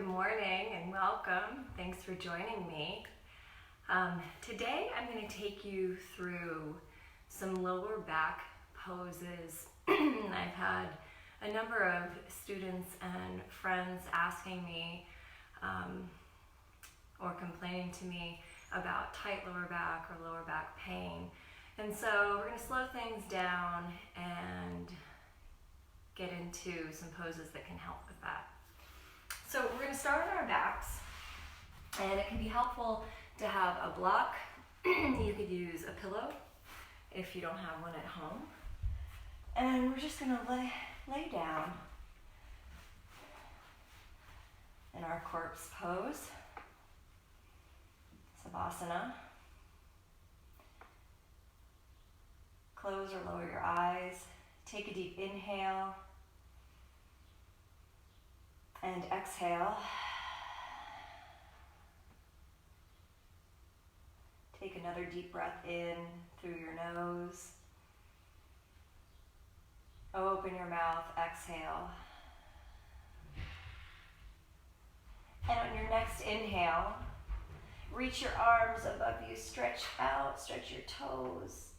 Good morning and welcome. Thanks for joining me. Today I'm going to take you through some lower back poses. I've had a number of students and friends asking me or complaining to me about tight lower back or lower back pain. And so we're going to slow things down and get into some poses that can help with that. So we're going to start on our backs, and it can be helpful to have a block. You could use a pillow if you don't have one at home. And we're just going to lay down in our corpse pose, Savasana. Close or lower your eyes. Take a deep inhale and exhale. Take another deep breath in through your nose. Open your mouth, exhale. And on your next inhale, reach your arms above you, stretch out, stretch your toes.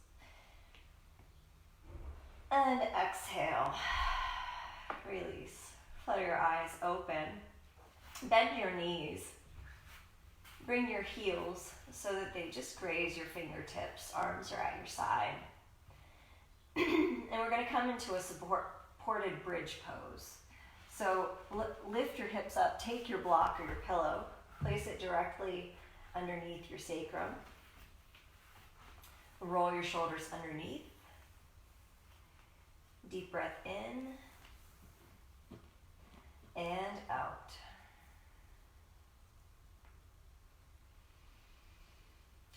And exhale, release. Flutter your eyes open. Bend your knees. Bring your heels so that they just graze your fingertips. Arms are at your side. And we're going to come into a supported bridge pose. So lift your hips up, take your block or your pillow, place it directly underneath your sacrum. Roll your shoulders underneath. Deep breath in and out.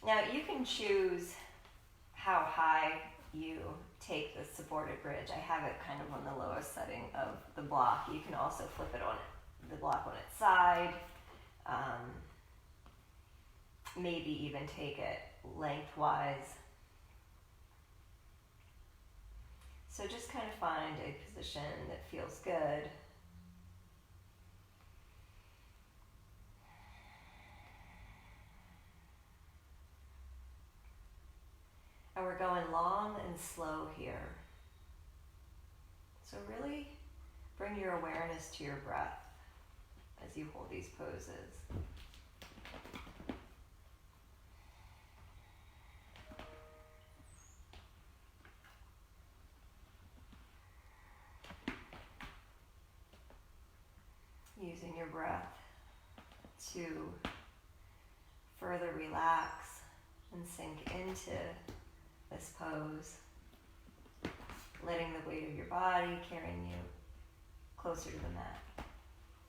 Now you can choose how high you take the supported bridge. I have it kind of on the lowest setting of the block. You can also flip it on the block on its side. Maybe even take it lengthwise. So just kind of find a position that feels good. And we're going long and slow here. So really bring your awareness to your breath as you hold these poses. Using your breath to further relax and sink into this pose, letting the weight of your body carrying you closer to the mat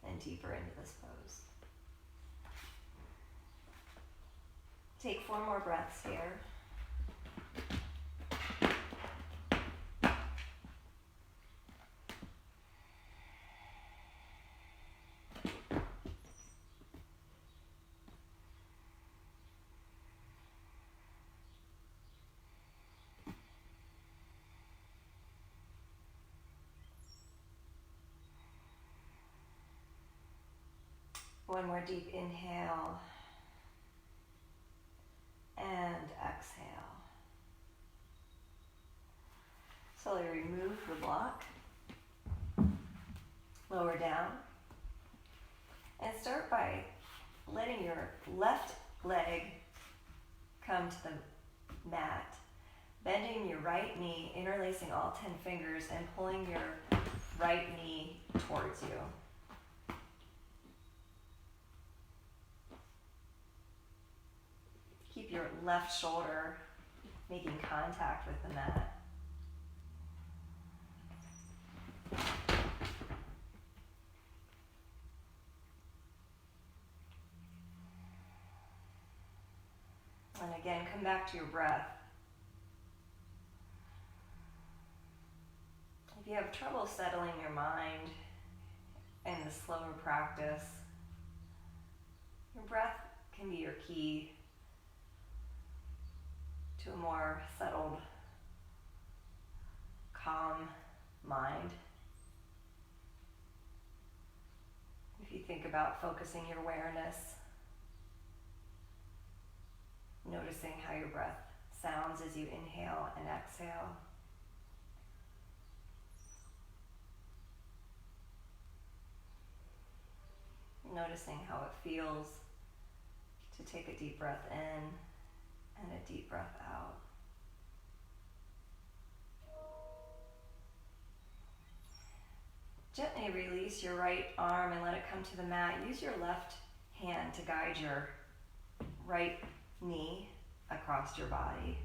and deeper into this pose. Take 4 more breaths here. One more deep inhale and exhale. Slowly remove the block, lower down, and start by letting your left leg come to the mat, bending your right knee, interlacing all 10 fingers, and pulling your right knee towards you. Keep your left shoulder making contact with the mat. And again, come back to your breath. If you have trouble settling your mind in the slower practice, your breath can be your key to a more settled, calm mind. If you think about focusing your awareness, noticing how your breath sounds as you inhale and exhale. Noticing how it feels to take a deep breath in and a deep breath out. Gently release your right arm and let it come to the mat. Use your left hand to guide your right knee across your body.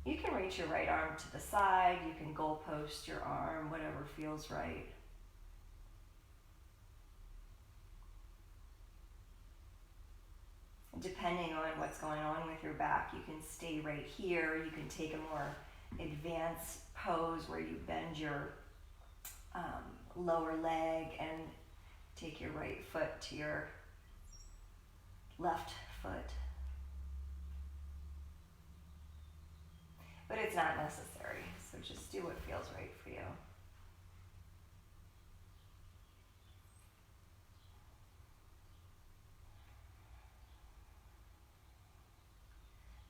You can reach your right arm to the side. You can goalpost your arm, whatever feels right. Depending on what's going on with your back, you can stay right here. You can take a more advanced pose where you bend your lower leg and take your right foot to your left foot. But it's not necessary, so just do what feels right for you.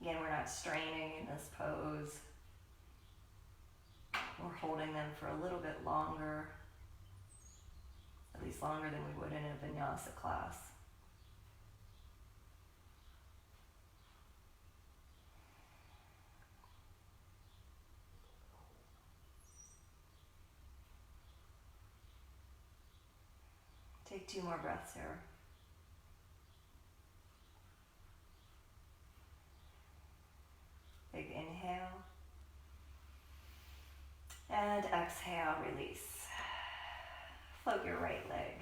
Again, we're not straining in this pose. We're holding them for a little bit longer, at least longer than we would in a vinyasa class. Take 2 more breaths here. Big inhale. And exhale, release. Float your right leg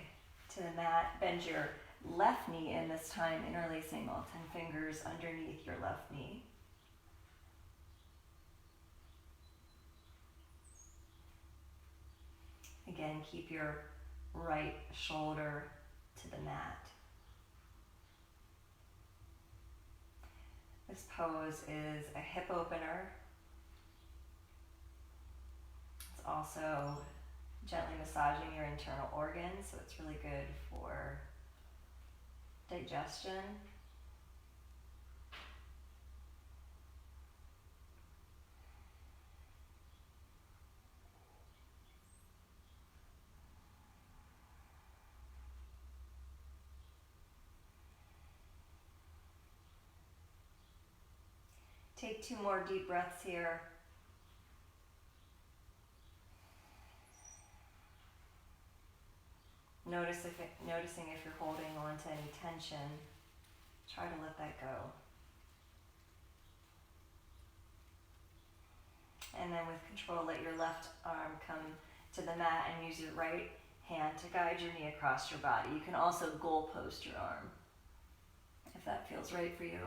to the mat. Bend your left knee in this time, interlacing all 10 fingers underneath your left knee. Again, keep your right shoulder to the mat. This pose is a hip opener. It's also gently massaging your internal organs, so it's really good for digestion. Take 2 more deep breaths here. Noticing if you're holding on to any tension, try to let that go. And then with control, let your left arm come to the mat and use your right hand to guide your knee across your body. You can also goalpost your arm if that feels right for you.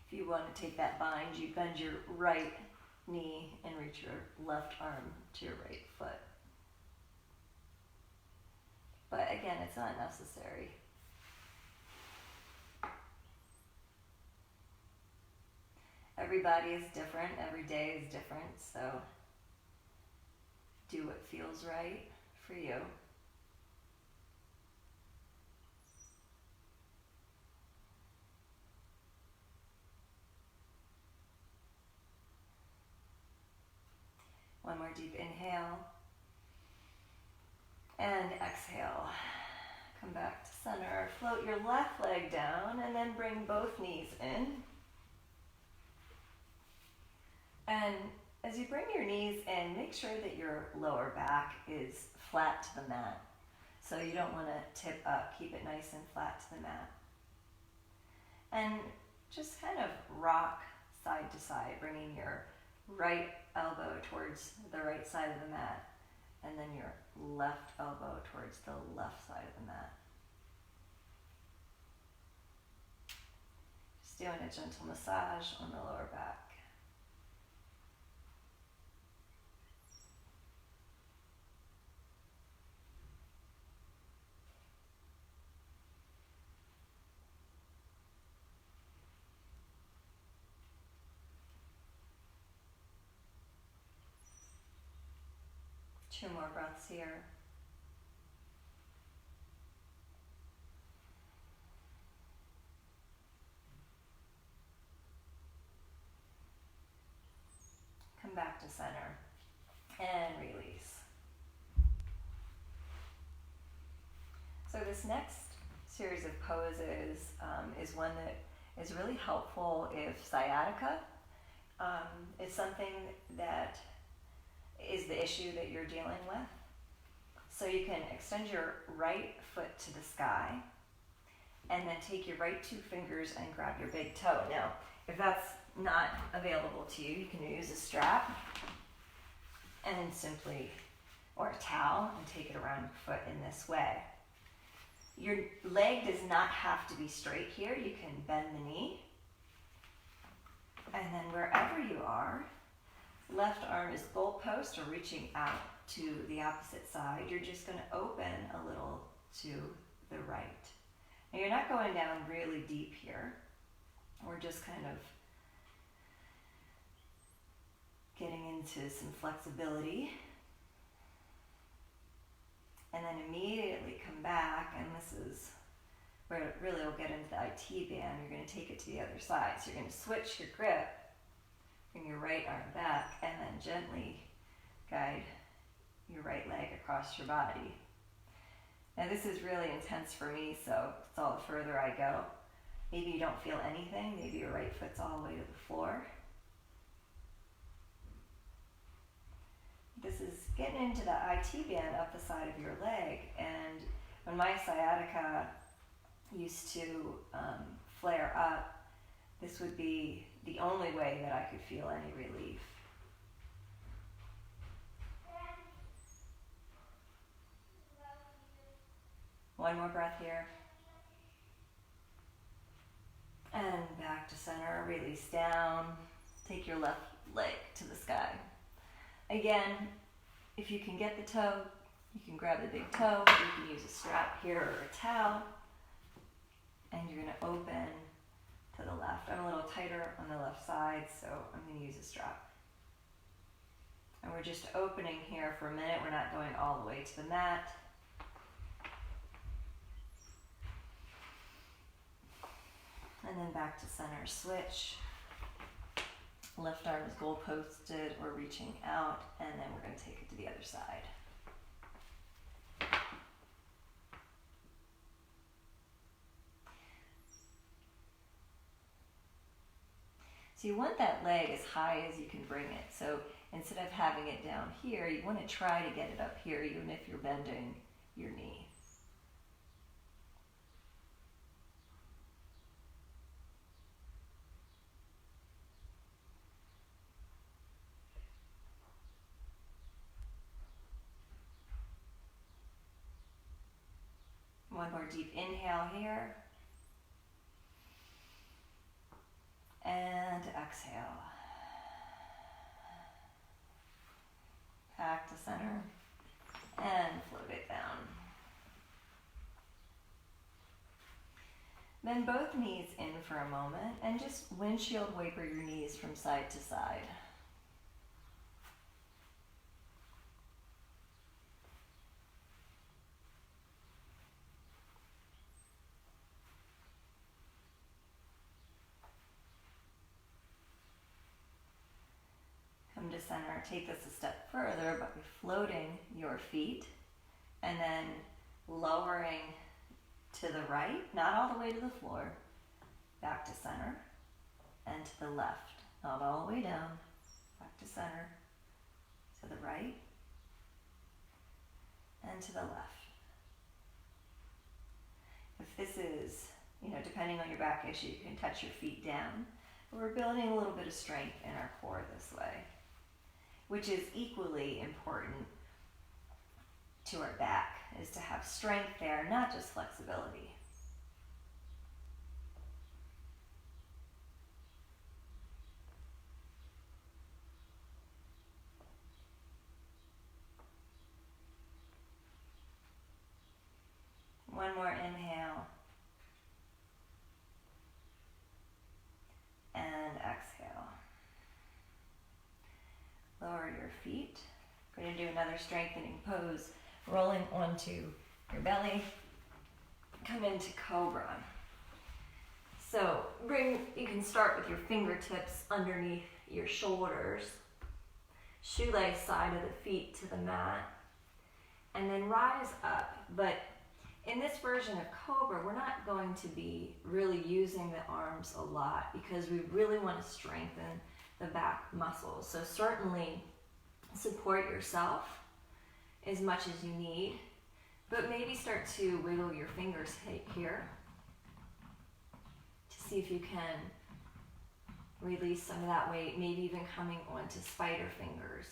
If you want to take that bind, you bend your right knee and reach your left arm to your right foot. But again, it's not necessary. Everybody is different, every day is different, so do what feels right for you. One more deep inhale. And exhale. Come back to center. Float your left leg down and then bring both knees in. And as you bring your knees in, make sure that your lower back is flat to the mat. So you don't want to tip up. Keep it nice and flat to the mat. And just kind of rock side to side, bringing your right elbow towards the right side of the mat, and then your left elbow towards the left side of the mat. Just doing a gentle massage on the lower back. 2 more breaths here. Come back to center and release. So this next series of poses is one that is really helpful if sciatica is something that is the issue that you're dealing with. So you can extend your right foot to the sky and then take your right 2 fingers and grab your big toe. Now, if that's not available to you, you can use a strap and then simply, or a towel, and take it around your foot in this way. Your leg does not have to be straight here. You can bend the knee. And then wherever you are, left arm is goalpost or reaching out to the opposite side. You're just going to open a little to the right. Now you're not going down really deep here. We're just kind of getting into some flexibility. And then immediately come back, and this is where it really will get into the IT band. You're going to take it to the other side. So you're going to switch your grip, bring your right arm back, and then gently guide your right leg across your body. Now this is really intense for me, so it's all the further I go. Maybe you don't feel anything. Maybe your right foot's all the way to the floor. This is getting into the IT band up the side of your leg, and when my sciatica used to flare up, this would be the only way that I could feel any relief. One more breath here. And back to center, release down. Take your left leg to the sky. Again, if you can get the toe, you can grab the big toe. You can use a strap here or a towel. And you're going to open to the left. I'm a little tighter on the left side, so I'm going to use a strap. And we're just opening here for a minute. We're not going all the way to the mat. And then back to center, switch. Left arm is goal posted or reaching out, and then we're going to take it to the other side. So you want that leg as high as you can bring it. So instead of having it down here, you want to try to get it up here, even if you're bending your knee. One more deep inhale here. And exhale. Back to center. And float it down. Bend both knees in for a moment and just windshield wiper your knees from side to side. Come to center. Take this a step further by floating your feet and then lowering to the right, not all the way to the floor, back to center, and to the left, not all the way down, back to center, to the right, and to the left. If this is, depending on your back issue, you can touch your feet down. But we're building a little bit of strength in our core this way, which is equally important to our back, is to have strength there, not just flexibility. One more inhale. And exhale. Lower your feet, We're going to do another strengthening pose, rolling onto your belly. Come into cobra. So you can start with your fingertips underneath your shoulders, shoelace side of the feet to the mat, and then rise up. But in this version of cobra, we're not going to be really using the arms a lot because we really want to strengthen the back muscles. So certainly support yourself as much as you need, but maybe start to wiggle your fingers here to see if you can release some of that weight, maybe even coming onto spider fingers.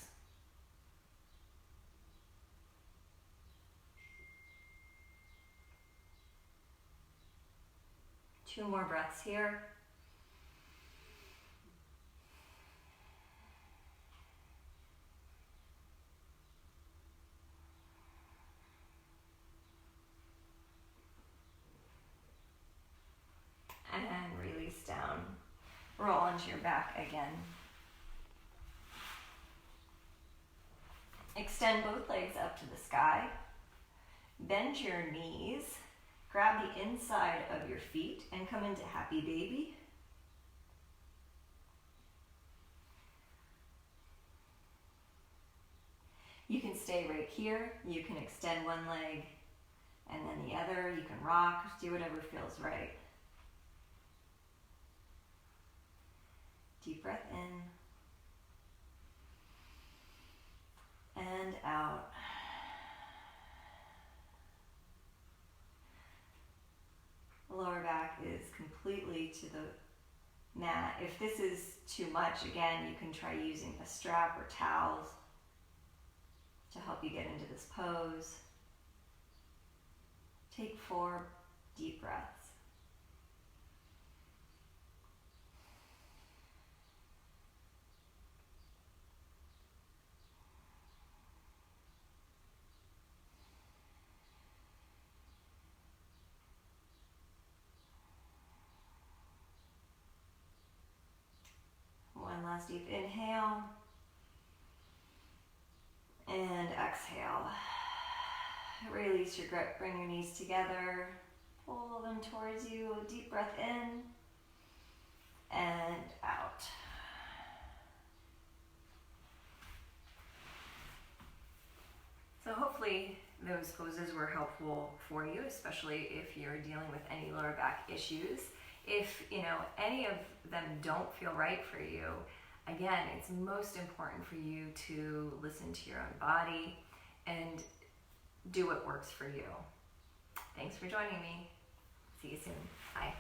Two more breaths here. And release down. Roll onto your back again. Extend both legs up to the sky. Bend your knees. Grab the inside of your feet and come into happy baby. You can stay right here. You can extend one leg and then the other. You can rock, do whatever feels right. Deep breath in and out. Lower back is completely to the mat. If this is too much, again, you can try using a strap or towels to help you get into this pose. Take 4 deep breaths. One last deep inhale and exhale. Release your grip, bring your knees together, pull them towards you, deep breath in and out. So hopefully those poses were helpful for you, especially if you're dealing with any lower back issues. If any of them don't feel right for you, again, it's most important for you to listen to your own body and do what works for you. Thanks for joining me. See you soon. Bye.